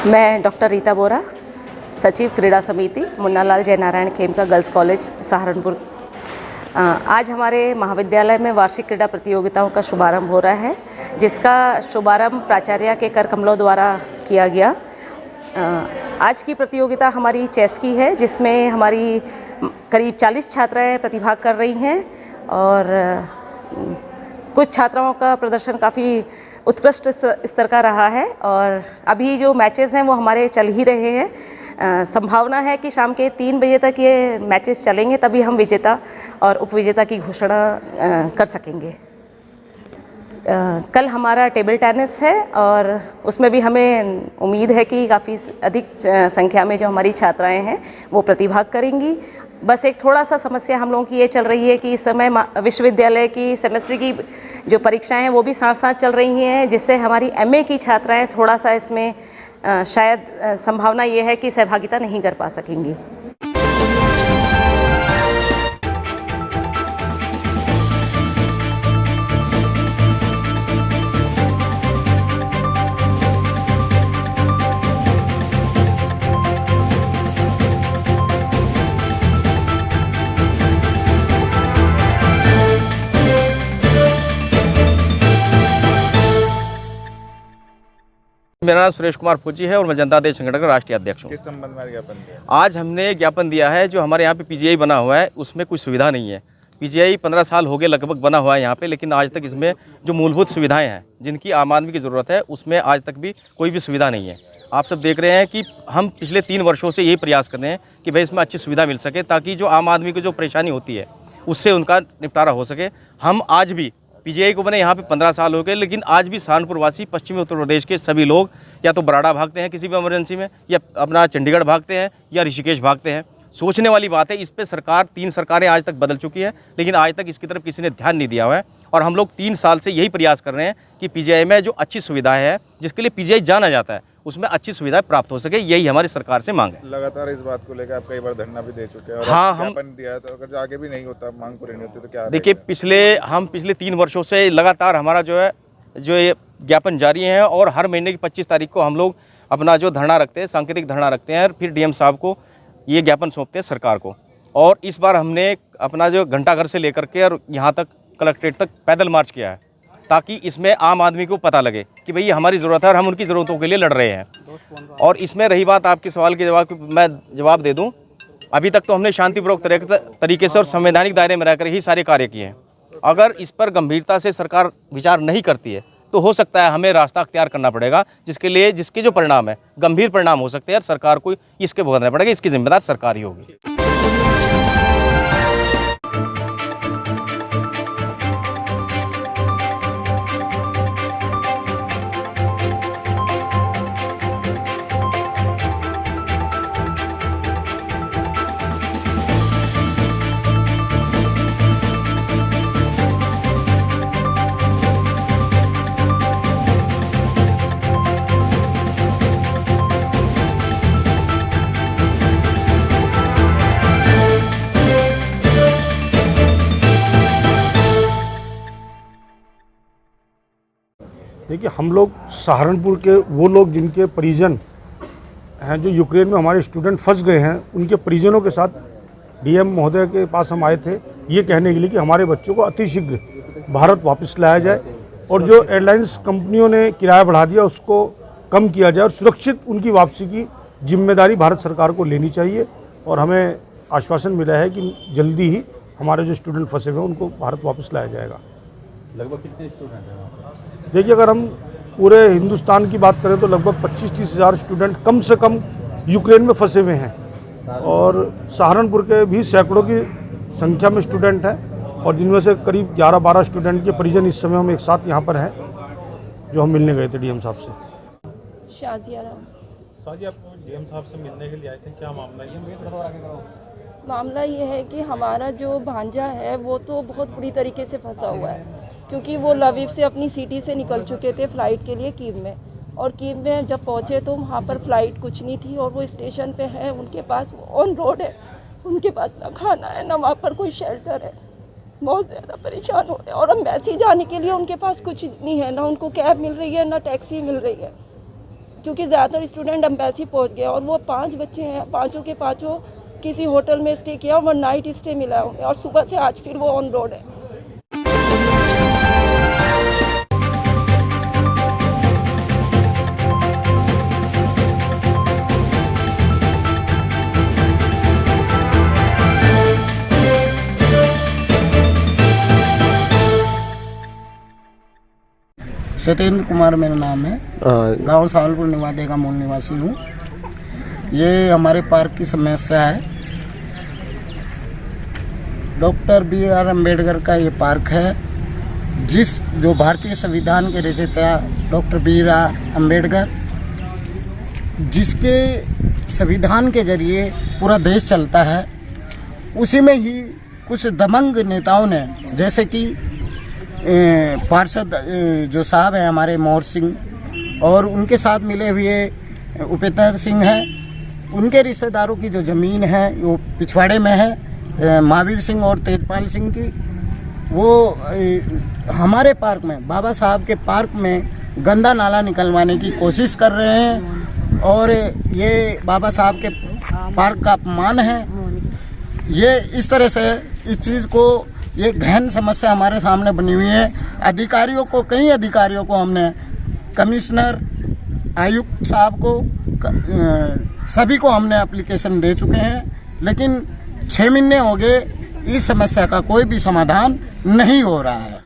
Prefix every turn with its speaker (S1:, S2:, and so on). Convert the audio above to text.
S1: मैं डॉक्टर रीता बोरा, सचिव क्रीड़ा समिति, मुन्नालाल जयनारायण खेमका गर्ल्स कॉलेज सहारनपुर। आज हमारे महाविद्यालय में वार्षिक क्रीड़ा प्रतियोगिताओं का शुभारंभ हो रहा है, जिसका शुभारंभ प्राचार्य के कर कमलों द्वारा किया गया। आज की प्रतियोगिता हमारी चेस की है, जिसमें हमारी करीब 40 छात्राएं प्रतिभाग कर रही हैं और कुछ छात्राओं का प्रदर्शन काफ़ी उत्कृष्ट स्तर का रहा है और अभी जो मैचेस हैं वो हमारे चल ही रहे हैं। संभावना है कि शाम के 3 बजे तक ये मैचेस चलेंगे, तभी हम विजेता और उपविजेता की घोषणा कर सकेंगे। कल हमारा टेबल टेनिस है और उसमें भी हमें उम्मीद है कि काफ़ी अधिक संख्या में जो हमारी छात्राएं हैं वो प्रतिभाग करेंगी। बस एक थोड़ा सा समस्या हम लोगों की ये चल रही है कि इस समय विश्वविद्यालय की सेमेस्टर की जो परीक्षाएं हैं वो भी साथ साथ चल रही हैं, जिससे हमारी एमए की छात्राएं थोड़ा सा इसमें शायद संभावना ये है कि सहभागिता नहीं कर पा सकेंगी।
S2: मेरा नाम सुरेश कुमार फौजी है और मैं जनता दल संगठन का राष्ट्रीय अध्यक्ष हूँ।
S3: किस संबंध में ज्ञापन दिया?
S2: आज हमने ज्ञापन दिया है, जो हमारे यहाँ पे पीजीआई बना हुआ है उसमें कुछ सुविधा नहीं है। पीजीआई 15 साल हो गए लगभग बना हुआ है यहाँ पे, लेकिन आज तक इसमें जो मूलभूत सुविधाएं हैं जिनकी आम आदमी की ज़रूरत है उसमें आज तक भी कोई भी सुविधा नहीं है। आप सब देख रहे हैं कि हम पिछले 3 वर्षों से यही प्रयास कर रहे हैं कि भाई इसमें अच्छी सुविधा मिल सके, ताकि जो आम आदमी को जो परेशानी होती है उससे उनका निपटारा हो सके। हम आज भी पीजीआई को बने यहाँ पे 15 साल हो गए, लेकिन आज भी सहारनपुर वासी पश्चिमी उत्तर प्रदेश के सभी लोग या तो बराड़ा भागते हैं किसी भी इमरजेंसी में, या अपना चंडीगढ़ भागते हैं या ऋषिकेश भागते हैं। सोचने वाली बात है, इस पे सरकार 3 सरकारें आज तक बदल चुकी है, लेकिन आज तक इसकी तरफ किसी ने ध्यान नहीं दिया हुआ है। और हम लोग 3 साल से यही प्रयास कर रहे हैं कि पीजीआई में जो अच्छी सुविधाएं है, जिसके लिए पीजीआई जाना जाता है, उसमें अच्छी सुविधाएं प्राप्त हो सके, यही हमारी सरकार से मांग है।
S3: लगातार इस बात को लेकर आप कई बार धरना भी दे चुके हैं और
S2: हाँ, हम
S3: ज्ञापन दिया है, तो अगर आगे भी नहीं होता, मांग पूरी नहीं होती तो क्या?
S2: देखिए, पिछले 3 वर्षों से लगातार हमारा जो ये ज्ञापन जारी है और हर महीने की 25 तारीख को हम लोग अपना जो धरना रखते हैं, सांकेतिक धरना रखते हैं, और फिर डीएम साहब को ये ज्ञापन सौंपते हैं सरकार को। और इस बार हमने अपना जो घंटाघर से लेकर के और यहाँ तक कलेक्ट्रेट तक पैदल मार्च किया है, ताकि इसमें आम आदमी को पता लगे कि भाई हमारी ज़रूरत है और हम उनकी ज़रूरतों के लिए लड़ रहे हैं। और इसमें रही बात आपके सवाल के मैं जवाब दे दूं, अभी तक तो हमने शांतिपूर्वक तरीके से और संवैधानिक दायरे में रहकर ही सारे कार्य किए हैं। अगर इस पर गंभीरता से सरकार विचार नहीं करती है तो हो सकता है हमें रास्ता अख्तियार करना पड़ेगा, जिसके जो परिणाम है गंभीर परिणाम हो सकते हैं और सरकार को इसके भुगतना पड़ेगा। इसकी जिम्मेदार सरकार ही होगी।
S4: देखिए, हम लोग सहारनपुर के वो लोग जिनके परिजन हैं, जो यूक्रेन में हमारे स्टूडेंट फंस गए हैं, उनके परिजनों के साथ डीएम महोदय के पास हम आए थे, ये कहने के लिए कि हमारे बच्चों को अतिशीघ्र भारत वापस लाया जाए और जो एयरलाइंस कंपनियों ने किराया बढ़ा दिया उसको कम किया जाए और सुरक्षित उनकी वापसी की जिम्मेदारी भारत सरकार को लेनी चाहिए। और हमें आश्वासन मिला है कि जल्दी ही हमारे जो स्टूडेंट फंसे हुए हैं उनको भारत वापस लाया जाएगा।
S3: लगभग कितने स्टूडेंट हैं?
S4: देखिए, अगर हम पूरे हिंदुस्तान की बात करें तो लगभग 25-30 हज़ार स्टूडेंट कम से कम यूक्रेन में फंसे हुए हैं और सहारनपुर के भी सैकड़ों की संख्या में स्टूडेंट हैं और जिनमें से करीब 11-12 स्टूडेंट के परिजन इस समय हम एक साथ यहाँ पर हैं, जो हम मिलने गए थे डीएम साहब से।
S5: शाजिया,
S6: आप डीएम साहब से मिलने के लिए आए थे, क्या मामला ये?
S5: मामला ये है कि हमारा जो भांजा है वो तो बहुत बुरी तरीके से फंसा हुआ है, क्योंकि वो लवीव से अपनी सिटी से निकल चुके थे फ़्लाइट के लिए कीव में, और कीव में जब पहुँचे तो वहाँ पर फ़्लाइट कुछ नहीं थी और वो स्टेशन पे है, उनके पास ऑन रोड है, उनके पास ना खाना है ना वहाँ पर कोई शेल्टर है। बहुत ज़्यादा परेशान हो रहे हैं और अब मैसी जाने के लिए उनके पास कुछ नहीं है, ना उनको कैब मिल रही है ना टैक्सी मिल रही है। क्योंकि ज़्यादातर स्टूडेंट एम्बेसी पहुंच गए और वो 5 बच्चे हैं, पाँचों के पाँचों किसी होटल में स्टे किया और नाइट स्टे मिला है उन्हें और सुबह से आज फिर वो ऑन रोड है।
S7: सत्येंद्र कुमार मेरा नाम है, गांव सावलपुर निवादे का मूल निवासी हूँ। ये हमारे पार्क की समस्या है। डॉक्टर BR अम्बेडकर का ये पार्क है, जो भारतीय संविधान के रचयिता डॉक्टर BR अम्बेडकर, जिसके संविधान के जरिए पूरा देश चलता है, उसी में ही कुछ दबंग नेताओं ने, जैसे कि पार्षद जो साहब हैं हमारे मोहर सिंह और उनके साथ मिले हुए उपेंद्र सिंह हैं, उनके रिश्तेदारों की जो ज़मीन है वो पिछवाड़े में है, महावीर सिंह और तेजपाल सिंह की, वो हमारे पार्क में, बाबा साहब के पार्क में गंदा नाला निकलवाने की कोशिश कर रहे हैं और ये बाबा साहब के पार्क का अपमान है। ये इस तरह से इस चीज़ को, ये गहन समस्या हमारे सामने बनी हुई है। अधिकारियों को, कई अधिकारियों को हमने, कमिश्नर, आयुक्त साहब को, सभी को हमने एप्लीकेशन दे चुके हैं, लेकिन 6 महीने हो गए, इस समस्या का कोई भी समाधान नहीं हो रहा है।